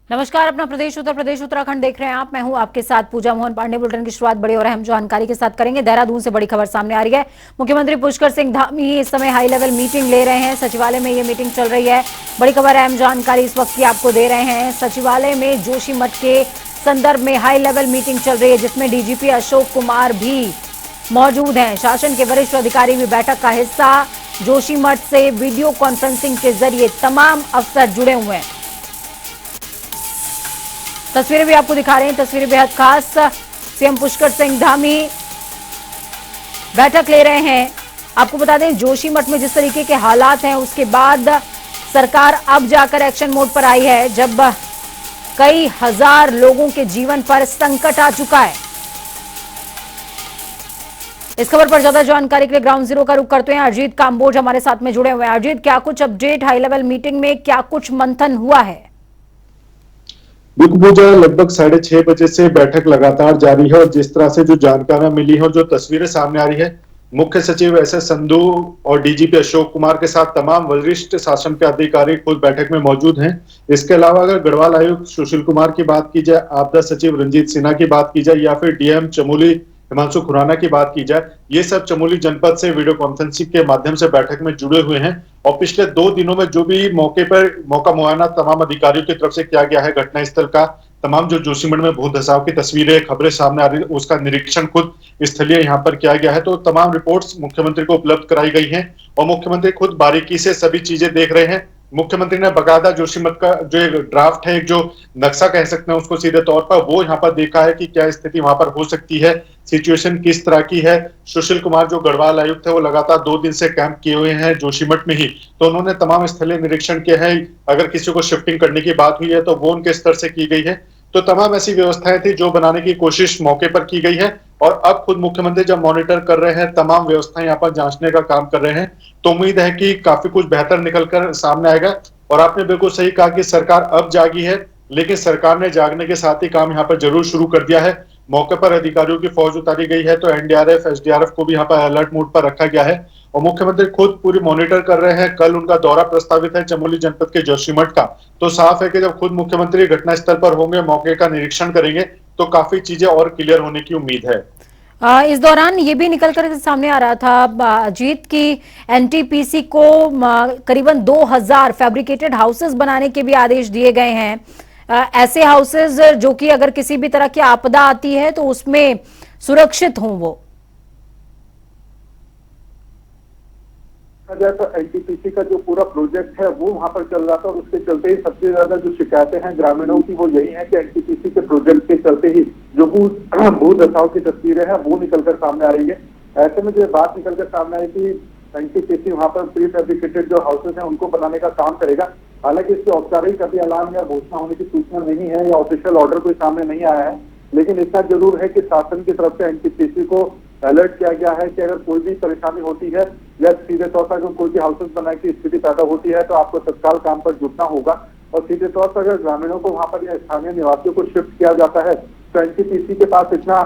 नमस्कार, अपना प्रदेश उत्तर प्रदेश उत्तराखंड देख रहे हैं आप। मैं हूं आपके साथ पूजा मोहन पांडे। बुलेटिन की शुरुआत बड़ी और अहम जानकारी के साथ करेंगे। देहरादून से बड़ी खबर सामने आ रही है। मुख्यमंत्री पुष्कर सिंह धामी इस समय हाई लेवल मीटिंग ले रहे हैं। सचिवालय में ये मीटिंग चल रही है। बड़ी खबर, अहम जानकारी इस वक्त की आपको दे रहे हैं। सचिवालय में जोशीमठ के संदर्भ में हाई लेवल मीटिंग चल रही है, जिसमें डीजीपी अशोक कुमार भी मौजूद हैं। शासन के वरिष्ठ अधिकारी भी बैठक का हिस्सा। जोशीमठ से वीडियो कॉन्फ्रेंसिंग के जरिए तमाम अफसर जुड़े हुए हैं। तस्वीरें भी आपको दिखा रहे हैं, तस्वीरें बेहद खास। सीएम पुष्कर सिंह धामी बैठक ले रहे हैं। आपको बता दें, जोशीमठ में जिस तरीके के हालात हैं, उसके बाद सरकार अब जाकर एक्शन मोड पर आई है, जब कई हजार लोगों के जीवन पर संकट आ चुका है। इस खबर पर ज्यादा जानकारी के लिए ग्राउंड जीरो का रुख करते हैं। अजीत काम्बोज हमारे साथ में जुड़े हुए हैं। अजीत, क्या कुछ अपडेट, हाई लेवल मीटिंग में क्या कुछ मंथन हुआ है? बिल्कुल पूजा, लगभग 6:30 बजे से बैठक लगातार जारी है और जिस तरह से जो जानकारियां मिली है और जो तस्वीरें सामने आ रही है, मुख्य सचिव एसएस संधू और डीजीपी अशोक कुमार के साथ तमाम वरिष्ठ शासन के अधिकारी खुद बैठक में मौजूद हैं। इसके अलावा अगर गढ़वाल आयुक्त सुशील कुमार की बात की जाए, आपदा सचिव रंजीत सिन्हा की बात की जाए या फिर डीएम चमोली हिमांशु खुराना की बात की जाए, ये सब चमोली जनपद से वीडियो कॉन्फ्रेंसिंग के माध्यम से बैठक में जुड़े हुए हैं। और पिछले 2 दिनों में जो भी मौका मुआयना तमाम अधिकारियों की तरफ से किया गया है, घटनास्थल का, तमाम जो जोशीमठ में भू धसाव की तस्वीरें खबरें सामने आ रही है, उसका निरीक्षण खुद स्थलीय यहाँ पर किया गया है। तो तमाम रिपोर्ट्स मुख्यमंत्री को उपलब्ध कराई गई हैं और मुख्यमंत्री खुद बारीकी से सभी चीजें देख रहे हैं। मुख्यमंत्री ने बकायदा जोशीमठ का जो एक ड्राफ्ट है, एक जो नक्शा कह सकते हैं उसको सीधे तौर पर, वो यहाँ पर देखा है कि क्या स्थिति वहां पर हो सकती है, सिचुएशन किस तरह की है। सुशील कुमार जो गढ़वाल आयुक्त है, वो लगातार 2 दिन से कैंप किए हुए हैं जोशीमठ में ही, तो उन्होंने तमाम स्थलीय निरीक्षण किए हैं। अगर किसी को शिफ्टिंग करने की बात हुई है तो वो उनके स्तर से की गई है। तो तमाम ऐसी व्यवस्थाएं थी जो बनाने की कोशिश मौके पर की गई है और अब खुद मुख्यमंत्री जब मॉनिटर कर रहे हैं, तमाम व्यवस्थाएं यहाँ पर जांचने का काम कर रहे हैं, तो उम्मीद है कि काफी कुछ बेहतर निकलकर सामने आएगा। और आपने बिल्कुल सही कहा कि सरकार अब जागी है, लेकिन सरकार ने जागने के साथ ही काम यहाँ पर जरूर शुरू कर दिया है। मौके पर अधिकारियों की फौज उतारी गई है, तो एनडीआरएफ एसडीआरएफ को भी यहाँ पर अलर्ट मोड पर रखा गया है और मुख्यमंत्री खुद पूरी मॉनिटर कर रहे हैं। कल उनका दौरा प्रस्तावित है चमोली जनपद के जोशीमठ का, तो साफ है कि जब खुद मुख्यमंत्री घटनास्थल पर होंगे, मौके का निरीक्षण करेंगे, तो काफी चीजें और क्लियर होने की उम्मीद है। इस दौरान ये भी निकल कर सामने आ रहा था अजीत की एनटीपीसी को करीबन 2000 फैब्रिकेटेड हाउसेस बनाने के भी आदेश दिए गए हैं। ऐसे हाउसेस जो कि अगर किसी भी तरह की आपदा आती है तो उसमें सुरक्षित हों। वो जाए तो एनटीपीसी का जो पूरा प्रोजेक्ट है वो वहां पर चल रहा था और उसके चलते ही सबसे ज्यादा जो शिकायतें हैं ग्रामीणों की वो यही है कि एनटीपीसी के प्रोजेक्ट के चलते ही जो भू धसाव की तस्वीरें हैं वो निकलकर सामने आ रही है। ऐसे में जो बात निकलकर सामने आई कि एनटीपीसी वहां पर प्री फैब्रिकेटेड जो हाउसेज हैं उनको बनाने का काम करेगा। हालांकि इसके औपचारिक अभी ऐलान या घोषणा होने की सूचना नहीं है या ऑफिशियल ऑर्डर कोई सामने नहीं आया है, लेकिन इतना जरूर है कि शासन की तरफ से एनटीपीसी को अलर्ट किया गया है कि अगर कोई भी परेशानी होती है या सीधे तौर पर अगर कोई भी हाउसेस बनाने की स्थिति पैदा होती है तो आपको तत्काल काम पर जुटना होगा। और सीधे तौर पर अगर ग्रामीणों को वहां पर या स्थानीय निवासियों को शिफ्ट किया जाता है तो एनटीपीसी के पास इतना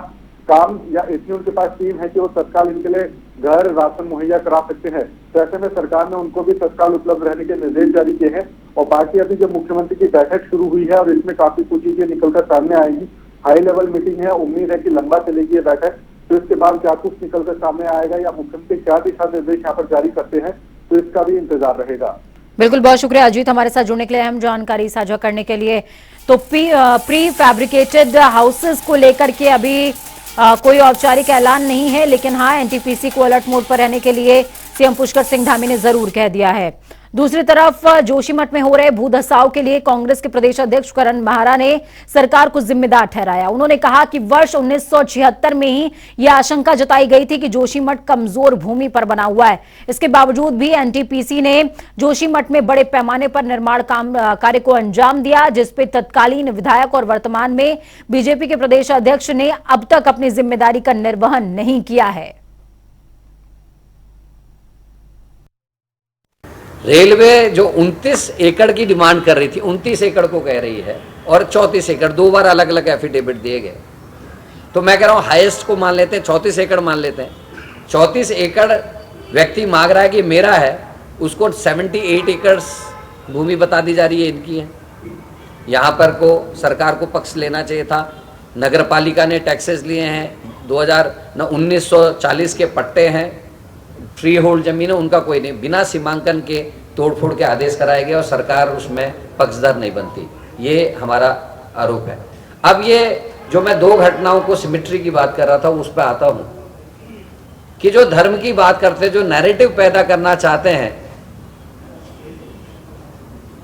काम या इतनी उनके पास टीम है कि वो तत्काल इनके लिए घर राशन मुहैया करा सकते हैं। तो ऐसे में सरकार ने उनको भी तत्काल उपलब्ध रहने के निर्देश जारी किए हैं। और बाकी अभी जब मुख्यमंत्री की बैठक शुरू हुई है और इसमें काफी कुछ चीजें निकलकर सामने आएंगी। हाई लेवल मीटिंग है, उम्मीद है कि लंबा चलेगी ये बैठक। तो इसके बाद क्या कुछ निकलकर सामने आएगा या मुख्यमंत्री क्या दिशा निर्देश यहाँ पर जारी करते हैं, तो इसका भी इंतजार रहेगा। बिल्कुल, बहुत शुक्रिया अजीत हमारे साथ जुड़ने के लिए, अहम जानकारी साझा करने के लिए। तो प्री फैब्रिकेटेड हाउसेस को लेकर के अभी कोई औपचारिक ऐलान नहीं है, लेकिन हाँ, एनटीपीसी को अलर्ट मोड पर रहने के लिए सीएम पुष्कर सिंह धामी ने जरूर कह दिया है। दूसरी तरफ जोशीमठ में हो रहे भूधसाव के लिए कांग्रेस के प्रदेश अध्यक्ष करण माहरा ने सरकार को जिम्मेदार ठहराया। उन्होंने कहा कि वर्ष 1976 में ही यह आशंका जताई गई थी कि जोशीमठ कमजोर भूमि पर बना हुआ है। इसके बावजूद भी एनटीपीसी ने जोशीमठ में बड़े पैमाने पर निर्माण कार्य को अंजाम दिया, जिसपे तत्कालीन विधायक और वर्तमान में बीजेपी के प्रदेश अध्यक्ष ने अब तक अपनी जिम्मेदारी का निर्वहन नहीं किया है। रेलवे जो 29 एकड़ की डिमांड कर रही थी, 29 एकड़ को कह रही है और 34 एकड़, 2 बार अलग अलग एफिडेविट दिए गए। तो मैं कह रहा हूँ हाईएस्ट को मान लेते हैं, 34 एकड़ मान लेते हैं। 34 एकड़ व्यक्ति मांग रहा है कि मेरा है, उसको 78 एकड़ भूमि बता दी जा रही है इनकी है। यहाँ पर को सरकार को पक्ष लेना चाहिए था। नगर पालिका ने टैक्सेस लिए हैं, 1940 के पट्टे हैं, फ्री होल्ड जमीन है, उनका कोई नहीं, बिना सीमांकन के तोड़फोड़ के आदेश कराए गए और सरकार उसमें पक्षधर नहीं बनती। ये हमारा आरोप है। अब ये जो मैं दो घटनाओं को सिमिट्री की बात कर रहा था उस पर आता हूं कि जो धर्म की बात करते, जो नैरेटिव पैदा करना चाहते हैं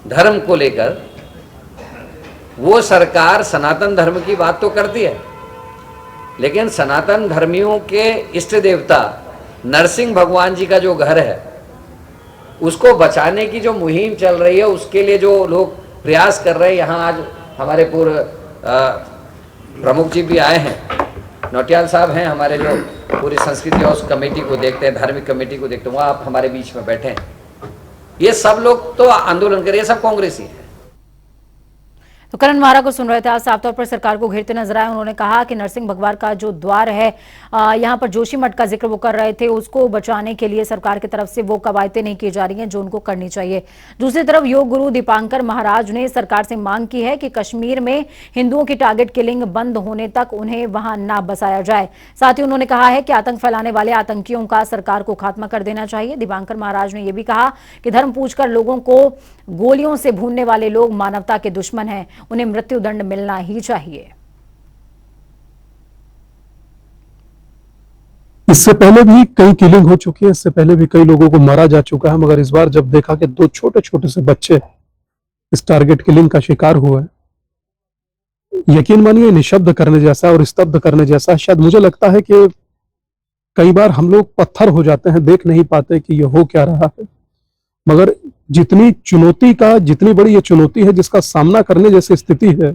धर्म को लेकर, वो सरकार सनातन धर्म की बात तो करती है, लेकिन सनातन धर्मियों के इष्ट देवता नरसिंह भगवान जी का जो घर है उसको बचाने की जो मुहिम चल रही है, उसके लिए जो लोग प्रयास कर रहे हैं। यहाँ आज हमारे पूर्व प्रमुख जी भी आए हैं, नौटियाल साहब हैं हमारे, जो पूरी संस्कृति और उस कमेटी को देखते हैं, धार्मिक कमेटी को देखते हैं, वहाँ आप हमारे बीच में बैठे हैं। ये सब लोग तो आंदोलन कर रहे हैं, सब कांग्रेसी हैं। तो करण मारा को सुन रहे थे, आज साफ तौर पर सरकार को घेरते नजर आए। उन्होंने कहा कि नरसिंह भगवान का जो द्वार है, यहाँ पर जोशी मठ का जिक्र वो कर रहे थे, उसको बचाने के लिए सरकार की तरफ से वो कवायतें नहीं की जा रही हैं जो उनको करनी चाहिए। दूसरी तरफ योग गुरु दीपांकर महाराज ने सरकार से मांग की है कि कश्मीर में हिंदुओं की टारगेट किलिंग बंद होने तक उन्हें वहां ना बसाया जाए। साथ ही उन्होंने कहा है कि आतंक फैलाने वाले आतंकियों का सरकार को खात्मा कर देना चाहिए। दीपांकर महाराज ने यह भी कहा कि धर्म पूछकर लोगों को गोलियों से भूनने वाले लोग मानवता के दुश्मन हैं, उन्हें मृत्युदंड मिलना ही चाहिए। इससे पहले भी कई किलिंग हो चुकी है, इससे पहले भी कई लोगों को मारा जा चुका है, मगर इस बार जब देखा कि दो छोटे छोटे से बच्चे इस टारगेट किलिंग का शिकार हुए, यकीन मानिए निशब्द करने जैसा और स्तब्ध करने जैसा। शायद मुझे लगता है कि कई बार हम लोग पत्थर हो जाते हैं, देख नहीं पाते कि ये हो क्या रहा है। मगर जितनी बड़ी ये चुनौती है जिसका सामना करने जैसी स्थिति है,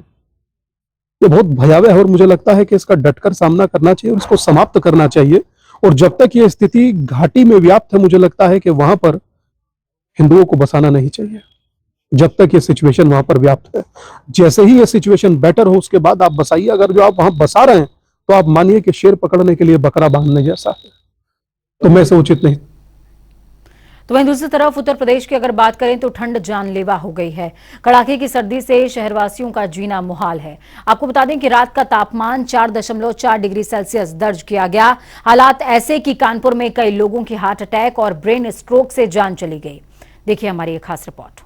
ये बहुत भयावह है और मुझे लगता है कि इसका डटकर सामना करना चाहिए और इसको समाप्त करना चाहिए। और जब तक ये स्थिति घाटी में व्याप्त है, मुझे लगता है कि वहां पर हिंदुओं को बसाना नहीं चाहिए जब तक ये सिचुएशन वहां पर व्याप्त है। जैसे ही ये सिचुएशन बेटर हो उसके बाद आप बसाइए। अगर जो आप वहां बसा रहे हैं तो आप मानिए कि शेर पकड़ने के लिए बकरा बांधने जैसा है, तो मैं से उचित नहीं। तो वहीं दूसरी तरफ उत्तर प्रदेश की अगर बात करें तो ठंड जानलेवा हो गई है। कड़ाके की सर्दी से शहरवासियों का जीना मुहाल है। आपको बता दें कि रात का तापमान 4.4 डिग्री सेल्सियस दर्ज किया गया। हालात ऐसे कि कानपुर में कई लोगों की हार्ट अटैक और ब्रेन स्ट्रोक से जान चली गई। देखिए हमारी एक खास रिपोर्ट।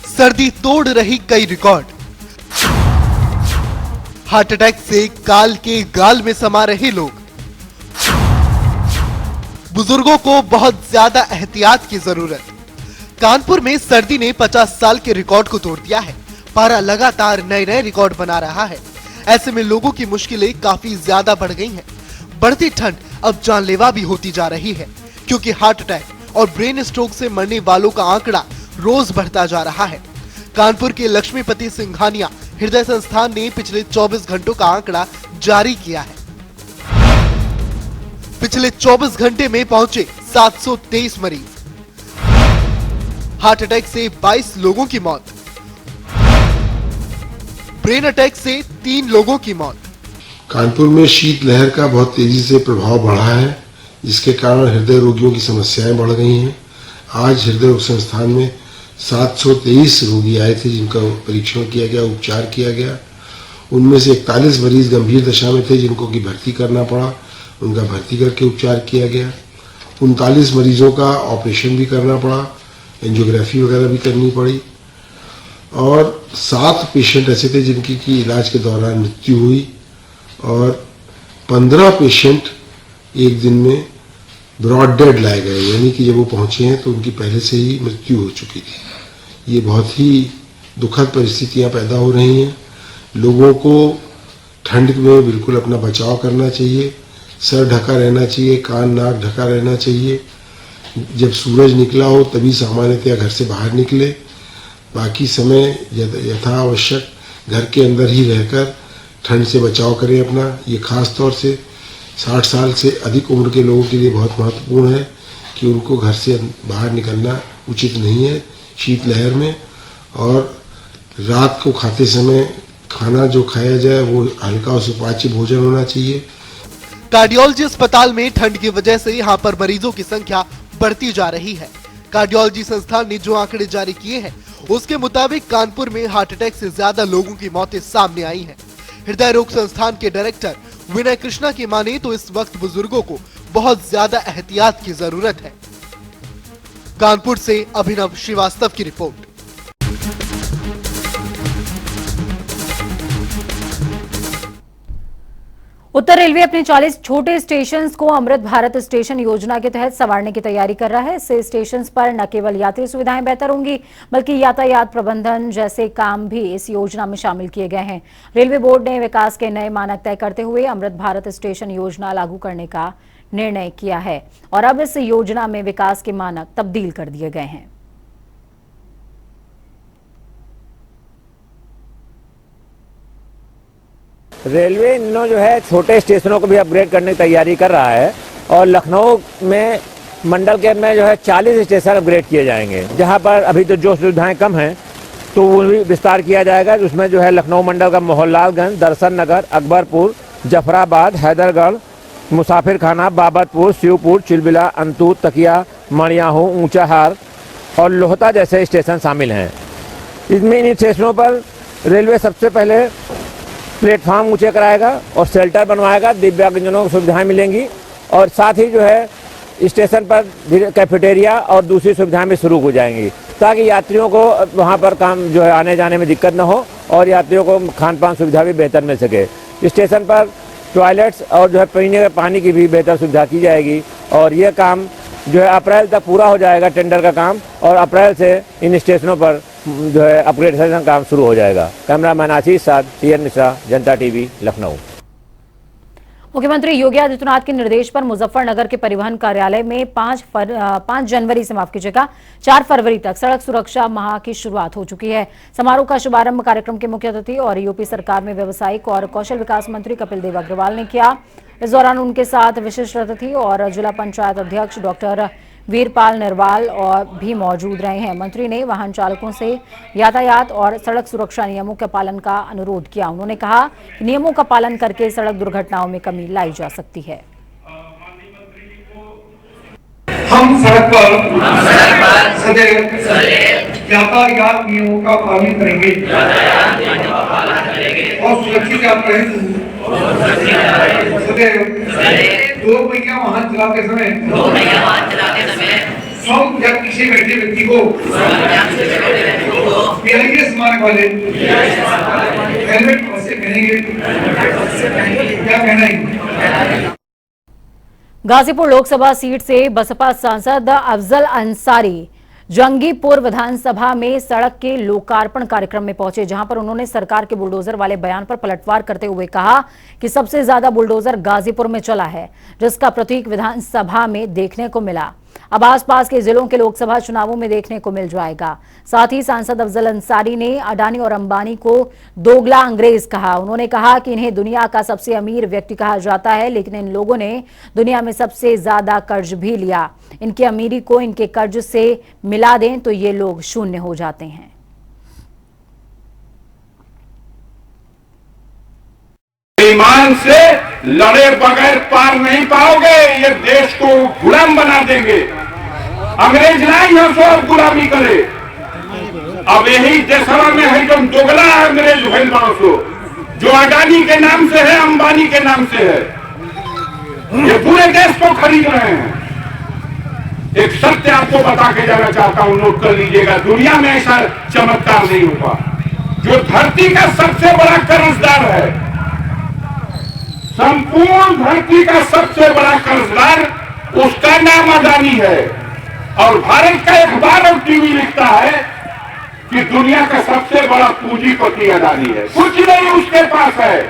सर्दी तोड़ रही कई रिकॉर्ड, हार्ट अटैक से काल के गाल में समा रहे लोग, बुजुर्गों को बहुत ज्यादा एहतियात की जरूरत। कानपुर में सर्दी ने 50 साल के रिकॉर्ड को तोड़ दिया है। पारा लगातार नए नए रिकॉर्ड बना रहा है। ऐसे में लोगों की मुश्किलें काफी ज्यादा बढ़ गई हैं। बढ़ती ठंड अब जानलेवा भी होती जा रही है, क्योंकि हार्ट अटैक और ब्रेन स्ट्रोक से मरने वालों का आंकड़ा रोज बढ़ता जा रहा है। कानपुर के लक्ष्मीपति सिंघानिया हृदय संस्थान ने पिछले 24 घंटों का आंकड़ा जारी किया है। पिछले 24 घंटे में पहुंचे 723 मरीज। हार्ट अटैक से 22 लोगों की मौत, ब्रेन अटैक से 3 लोगों की मौत। कानपुर में शीतलहर का बहुत तेजी से प्रभाव बढ़ा है, जिसके कारण हृदय रोगियों की समस्याएं बढ़ गई हैं। आज हृदय रोग संस्थान में 723 रोगी आए थे, जिनका परीक्षण किया गया, उपचार किया गया। उनमें से 41 मरीज गंभीर दशा में थे, जिनको की भर्ती करना पड़ा। उनका भर्ती करके उपचार किया गया। 39 मरीजों का ऑपरेशन भी करना पड़ा, एंजियोग्राफी वगैरह भी करनी पड़ी। और 7 पेशेंट ऐसे थे जिनकी की इलाज के दौरान मृत्यु हुई, और 15 पेशेंट एक दिन में ब्रॉड डेड लाए गए, यानी कि जब वो पहुंचे हैं तो उनकी पहले से ही मृत्यु हो चुकी थी। ये बहुत ही दुखद परिस्थितियां पैदा हो रही हैं। लोगों को ठंड में बिल्कुल अपना बचाव करना चाहिए, सर ढका रहना चाहिए, कान नाक ढका रहना चाहिए। जब सूरज निकला हो तभी सामान्यतया घर से बाहर निकले, बाकी समय यथा आवश्यक घर के अंदर ही रहकर ठंड से बचाव करें अपना। ये खास तौर से 60 साल से अधिक उम्र के लोगों के लिए बहुत महत्वपूर्ण है कि उनको घर से बाहर निकलना उचित नहीं है शीतलहर में। और रात को खाते समय खाना जो खाया जाए वो हल्का और सुपाच्य भोजन होना चाहिए। कार्डियोलॉजी अस्पताल में ठंड की वजह से यहां पर मरीजों की संख्या बढ़ती जा रही है। कार्डियोलॉजी संस्थान ने जो आंकड़े जारी किए हैं उसके मुताबिक कानपुर में हार्ट अटैक से ज्यादा लोगों की मौतें सामने आई हैं। हृदय रोग संस्थान के डायरेक्टर विनय कृष्णा की माने तो इस वक्त बुजुर्गों को बहुत ज्यादा एहतियात की जरूरत है। कानपुर से अभिनव श्रीवास्तव की रिपोर्ट। उत्तर रेलवे अपने 40 छोटे स्टेशंस को अमृत भारत स्टेशन योजना के तहत संवारने की तैयारी कर रहा है। इससे स्टेशंस पर न केवल यात्री सुविधाएं बेहतर होंगी बल्कि यातायात प्रबंधन जैसे काम भी इस योजना में शामिल किए गए हैं। रेलवे बोर्ड ने विकास के नए मानक तय करते हुए अमृत भारत स्टेशन योजना लागू करने का निर्णय किया है और अब इस योजना में विकास के मानक तब्दील कर दिए गए हैं। रेलवे इन दिनों जो है छोटे स्टेशनों को भी अपग्रेड करने की तैयारी कर रहा है और लखनऊ में मंडल के में जो है 40 स्टेशन अपग्रेड किए जाएंगे, जहां पर अभी तो जो सुविधाएं कम हैं तो वो भी विस्तार किया जाएगा। उसमें जो है लखनऊ मंडल का मोहनलालगंज, दर्शन नगर, अकबरपुर, जफराबाद, हैदरगढ़, मुसाफिर खाना, बाबतपुर, शिवपुर, चिलबिला, अंतूर, तकिया, मणियाहू, ऊंचाहार और लोहता जैसे स्टेशन शामिल हैं। इसमें इन स्टेशनों पर रेलवे सबसे पहले प्लेटफॉर्म ऊंचे कराएगा और शेल्टर बनवाएगा, दिव्यांगजनों को सुविधाएं मिलेंगी और साथ ही जो है स्टेशन पर कैफेटेरिया और दूसरी सुविधाएं भी शुरू हो जाएंगी ताकि यात्रियों को वहां पर काम जो है आने जाने में दिक्कत न हो और यात्रियों को खान पान सुविधा भी बेहतर मिल सके। स्टेशन पर टॉयलेट्स और जो है पीने के पानी की भी बेहतर सुविधा की जाएगी और ये काम जो है अप्रैल तक पूरा हो जाएगा टेंडर का काम और अप्रैल से इन स्टेशनों पर जो है अपग्रेडेशन काम शुरू हो जाएगा। कैमरामैन आशीष साथ, टीएन मिश्रा, जनता टीवी, लखनऊ। मुख्यमंत्री योगी आदित्यनाथ के निर्देश पर मुजफ्फरनगर के परिवहन कार्यालय में 5 जनवरी से माफ कीजिएगा 4 फरवरी तक सड़क सुरक्षा माह की शुरुआत हो चुकी है। समारोह का शुभारंभ कार्यक्रम के मुख्य अतिथि और यूपी सरकार में व्यवसायिक और कौशल विकास मंत्री कपिल देव अग्रवाल ने किया। इस दौरान उनके साथ विशिष्ट अतिथि और जिला पंचायत अध्यक्ष डॉक्टर वीरपाल नरवाल और भी मौजूद रहे हैं। मंत्री ने वाहन चालकों से यातायात और सड़क सुरक्षा नियमों के पालन का अनुरोध किया। उन्होंने कहा कि नियमों का पालन करके सड़क दुर्घटनाओं में कमी लाई जा सकती है। हम सड़क पर सदैव यातायात नियमों का पालन करेंगे और सुरक्षित यात्रा हेतु सदैव 2 पहिया वाहन चलाते समय स्वयं या किसी बैठे व्यक्ति को BIS मार्ग वाले हेलमेट अवश्य पहनेंगे। क्या कहना है? गाजीपुर लोकसभा सीट से बसपा सांसद अफजल अंसारी जंगीपुर विधानसभा में सड़क के लोकार्पण कार्यक्रम में पहुंचे, जहां पर उन्होंने सरकार के बुलडोजर वाले बयान पर पलटवार करते हुए कहा कि सबसे ज्यादा बुलडोजर गाजीपुर में चला है, जिसका प्रतीक विधानसभा में देखने को मिला। अब आसपास के जिलों के लोकसभा चुनावों में देखने को मिल जाएगा। साथ ही सांसद अफजल अंसारी ने अडानी और अंबानी को दोगला अंग्रेज कहा। उन्होंने कहा कि इन्हें दुनिया का सबसे अमीर व्यक्ति कहा जाता है, लेकिन इन लोगों ने दुनिया में सबसे ज्यादा कर्ज भी लिया। इनकी अमीरी को इनके कर्ज से मिला दें तो ये लोग शून्य हो जाते हैं। ईमान से लड़े बगैर पार नहीं पाओगे, ये देश को गुलाम बना देंगे। अंग्रेज ना यहाँ से और गुलामी करे। अब यही देशवा में है जो दोगला अंग्रेज भइल बासो, जो अडानी के नाम से है, अंबानी के नाम से है, ये पूरे देश को खरीद रहे हैं। एक सत्य आपको बता के जाना चाहता हूं, नोट कर लीजिएगा, दुनिया में ऐसा चमत्कार नहीं होगा। जो धरती का सबसे बड़ा कर्जदार है, संपूर्ण धरती का सबसे बड़ा कर्जदार, उसका नाम अडानी है। और भारत का अखबार और टीवी लिखता है कि दुनिया का सबसे बड़ा पूंजीपति अडानी है। कुछ नहीं उसके पास है,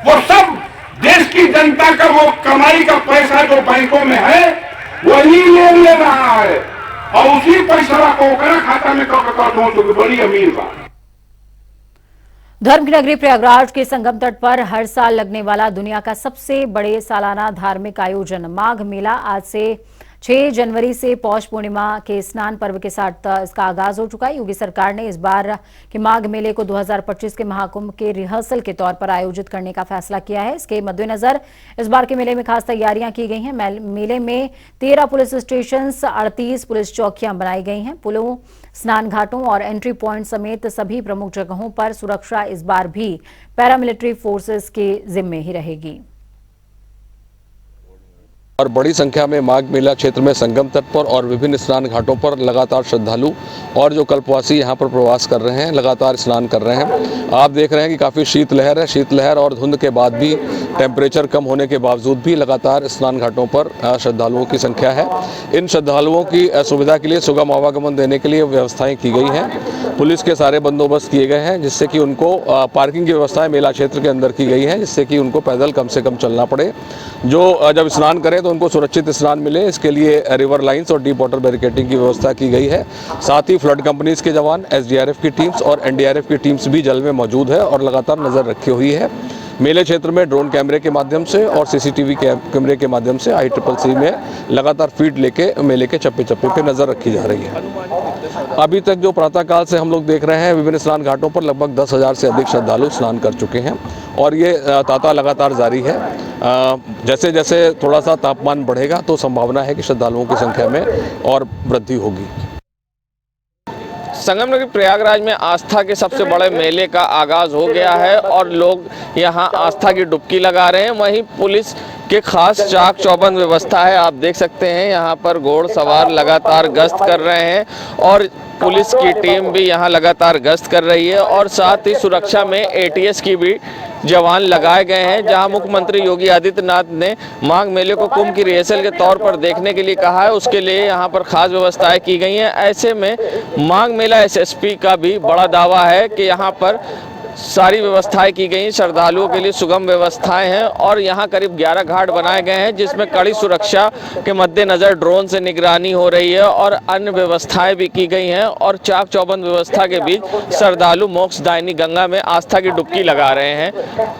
वो सब देश की जनता का वो कमाई का पैसा जो बैंकों में है वही ले रहा है और उसी पैसा को खाता में तो बड़ी अमीर बात। धर्म की नगरी प्रयागराज के संगम तट पर हर साल लगने वाला दुनिया का सबसे बड़े सालाना धार्मिक आयोजन माघ मेला आज से 6 जनवरी से पौष पूर्णिमा के स्नान पर्व के साथ इसका आगाज हो चुका है। योगी सरकार ने इस बार के माघ मेले को 2025 के महाकुंभ के रिहर्सल के तौर पर आयोजित करने का फैसला किया है। इसके मद्देनजर इस बार के मेले में खास तैयारियां की गई हैं। मेले में 13 पुलिस स्टेशन, 38 पुलिस चौकियां बनाई गई हैं। पुलों, स्नान घाटों और एंट्री पॉइंट समेत सभी प्रमुख जगहों पर सुरक्षा इस बार भी पैरामिलिट्री फोर्सेस के जिम्मे ही रहेगी। और बड़ी संख्या में माघ मेला क्षेत्र में संगम तट पर और विभिन्न स्नान घाटों पर लगातार श्रद्धालु और जो कल्पवासी यहाँ पर प्रवास कर रहे हैं, लगातार स्नान कर रहे हैं। आप देख रहे हैं कि काफ़ी शीतलहर है। शीतलहर और धुंध के बाद भी, टेम्परेचर कम होने के बावजूद भी लगातार स्नान घाटों पर श्रद्धालुओं की संख्या है। इन श्रद्धालुओं की सुविधा के लिए सुगम आवागमन देने के लिए व्यवस्थाएं की गई हैं। पुलिस के सारे बंदोबस्त किए गए हैं, जिससे कि उनको पार्किंग की व्यवस्थाएं मेला क्षेत्र के अंदर की गई हैं, जिससे कि उनको पैदल कम से कम चलना पड़े। जो जब स्नान करें तो उनको सुरक्षित स्नान मिले, इसके लिए रिवर लाइंस और डीप वाटर बैरिकेडिंग की व्यवस्था की गई है। साथ ही फ्लड कंपनीज के जवान, एसडीआरएफ की टीम्स और एनडीआरएफ की टीम्स भी जल में मौजूद है और लगातार नजर रखी हुई है। मेले क्षेत्र में ड्रोन कैमरे के माध्यम से और सीसीटीवी कैमरे के माध्यम से ICCC में लगातार फीड लेके मेले के चप्पे चप्पे पे नजर रखी जा रही है। अभी तक जो प्रातःकाल से हम लोग देख रहे हैं, विभिन्न स्नान घाटों पर लगभग 10,000 से अधिक श्रद्धालु स्नान कर चुके हैं और ये तांता लगातार जारी है। जैसे जैसे थोड़ा सा तापमान बढ़ेगा तो संभावना है कि श्रद्धालुओं की संख्या में और वृद्धि होगी। संगम नगरी प्रयागराज में आस्था के सबसे बड़े मेले का आगाज हो गया है और लोग यहां आस्था की डुबकी लगा रहे हैं। वहीं पुलिस के खास चाक चौबंद व्यवस्था है। आप देख सकते हैं यहां पर घोड़सवार लगातार गश्त कर रहे हैं और पुलिस की टीम भी यहां लगातार गश्त कर रही है और साथ ही सुरक्षा में ATS की भी जवान लगाए गए हैं। जहां मुख्यमंत्री योगी आदित्यनाथ ने माघ मेले को कुंभ की रिहर्सल के तौर पर देखने के लिए कहा है, उसके लिए यहां पर खास व्यवस्थाएं की गई हैं। ऐसे में माघ मेला SSP का भी बड़ा दावा है कि यहां पर सारी व्यवस्थाएं की गई, श्रद्धालुओं के लिए सुगम व्यवस्थाएं हैं और यहां करीब 11 घाट बनाए गए हैं, जिसमें कड़ी सुरक्षा के मद्देनजर ड्रोन से निगरानी हो रही है और अन्य व्यवस्थाएं भी की गई हैं और चाक चौबंद व्यवस्था के बीच श्रद्धालु मोक्षदायिनी गंगा में आस्था की डुबकी लगा रहे हैं।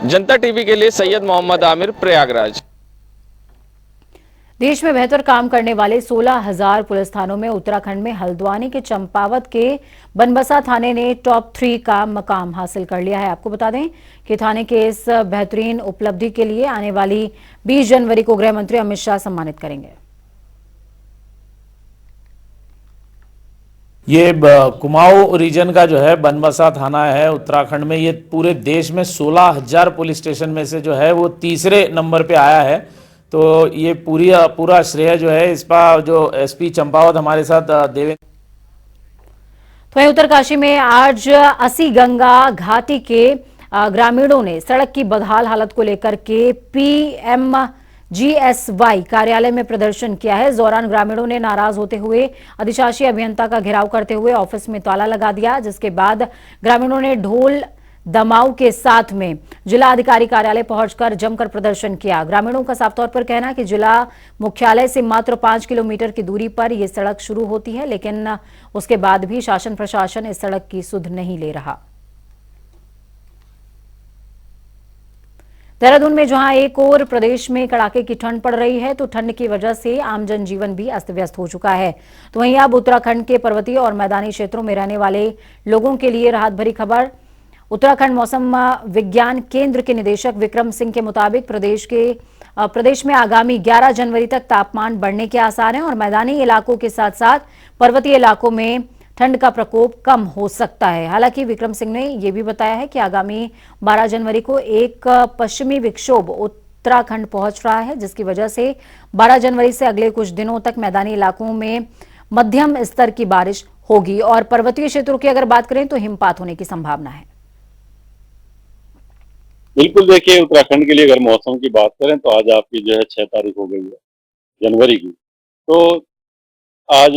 जनता टीवी के लिए सैयद मोहम्मद आमिर, प्रयागराज। देश में बेहतर काम करने वाले 16,000 पुलिस थानों में उत्तराखंड में हल्द्वानी के चंपावत के बनबसा थाने ने टॉप 3 का मकाम हासिल कर लिया है। आपको बता दें कि थाने के इस बेहतरीन उपलब्धि के लिए आने वाली 20 जनवरी को गृह मंत्री अमित शाह सम्मानित करेंगे। ये कुमाऊं रीजन का जो है बनबसा थाना है उत्तराखंड में, ये पूरे देश में 16,000 पुलिस स्टेशन में से जो है वो तीसरे नंबर पे आया है। तो ये पूरा श्रेय जो है इस पर जो SP चंपावत हमारे साथ देवेंद्र। तो वहीं उत्तरकाशी में आज असी गंगा घाटी के ग्रामीणों ने सड़क की बदहाल हालत को लेकर के PMGSY कार्यालय में प्रदर्शन किया है। इस दौरान ग्रामीणों ने नाराज होते हुए अधिशासी अभियंता का घेराव करते हुए ऑफिस में ताला लगा दिया, जिसके बाद ग्रामीणों ने ढोल दमाऊ के साथ में जिला अधिकारी कार्यालय पहुंचकर जमकर प्रदर्शन किया। ग्रामीणों का साफ तौर पर कहना है कि जिला मुख्यालय से मात्र 5 किलोमीटर की दूरी पर यह सड़क शुरू होती है, लेकिन उसके बाद भी शासन प्रशासन इस सड़क की सुध नहीं ले रहा। देहरादून में जहां एक और प्रदेश में कड़ाके की ठंड पड़ रही है, तो ठंड की वजह से आम जनजीवन भी अस्त व्यस्त हो चुका है। तो वहीं अब उत्तराखंड के पर्वतीय और मैदानी क्षेत्रों में रहने वाले लोगों के लिए राहत भरी खबर। उत्तराखंड मौसम विज्ञान केंद्र के निदेशक विक्रम सिंह के मुताबिक प्रदेश में आगामी 11 जनवरी तक तापमान बढ़ने के आसार हैं और मैदानी इलाकों के साथ साथ पर्वतीय इलाकों में ठंड का प्रकोप कम हो सकता है। हालांकि विक्रम सिंह ने यह भी बताया है कि आगामी 12 जनवरी को एक पश्चिमी विक्षोभ उत्तराखंड पहुंच रहा है, जिसकी वजह से 12 जनवरी से अगले कुछ दिनों तक मैदानी इलाकों में मध्यम स्तर की बारिश होगी और पर्वतीय क्षेत्रों की अगर बात करें तो हिमपात होने की संभावना है। बिल्कुल, देखिए उत्तराखंड के लिए अगर मौसम की बात करें तो आज आपकी जो है 6 तारीख हो गई है जनवरी की। तो आज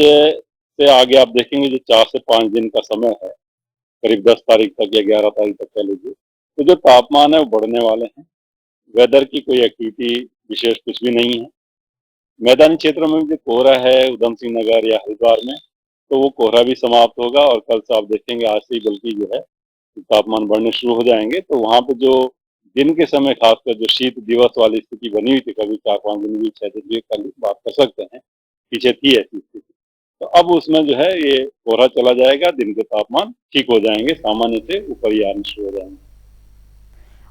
से आगे आप देखेंगे जो 4 से 5 दिन का समय है, करीब 10 तारीख तक या 11 तारीख तक कह लीजिए, तो जो तापमान है वो बढ़ने वाले हैं। वेदर की कोई एक्टिविटी विशेष कुछ भी नहीं है। मैदानी क्षेत्रों में जो कोहरा है उधम सिंह नगर या हरिद्वार में, तो वो कोहरा भी समाप्त होगा और कल से आप देखेंगे आज से ही बल्कि जो है तापमान बढ़ने शुरू हो जाएंगे। तो वहाँ पे जो दिन के समय खासकर जो शीत दिवस वाली स्थिति बनी हुई थी, कभी 4-5 दिन भी 6 दिन भी कल बात कर सकते हैं, पीछे थी ऐसी स्थिति। तो अब उसमें जो है ये कोहरा चला जाएगा, दिन के तापमान ठीक हो जाएंगे, सामान्य से ऊपर ही आने शुरू हो जाएंगे।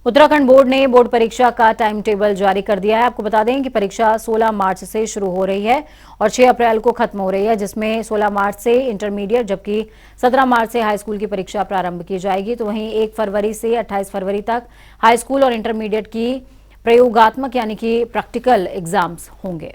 उत्तराखंड बोर्ड ने बोर्ड परीक्षा का टाइम टेबल जारी कर दिया है। आपको बता दें कि परीक्षा 16 मार्च से शुरू हो रही है और 6 अप्रैल को खत्म हो रही है, जिसमें 16 मार्च से इंटरमीडिएट जबकि 17 मार्च से हाई स्कूल की परीक्षा प्रारंभ की जाएगी। तो वहीं 1 फरवरी से 28 फरवरी तक हाई स्कूल और इंटरमीडिएट की प्रयोगात्मक यानी कि प्रैक्टिकल एग्जाम्स होंगे।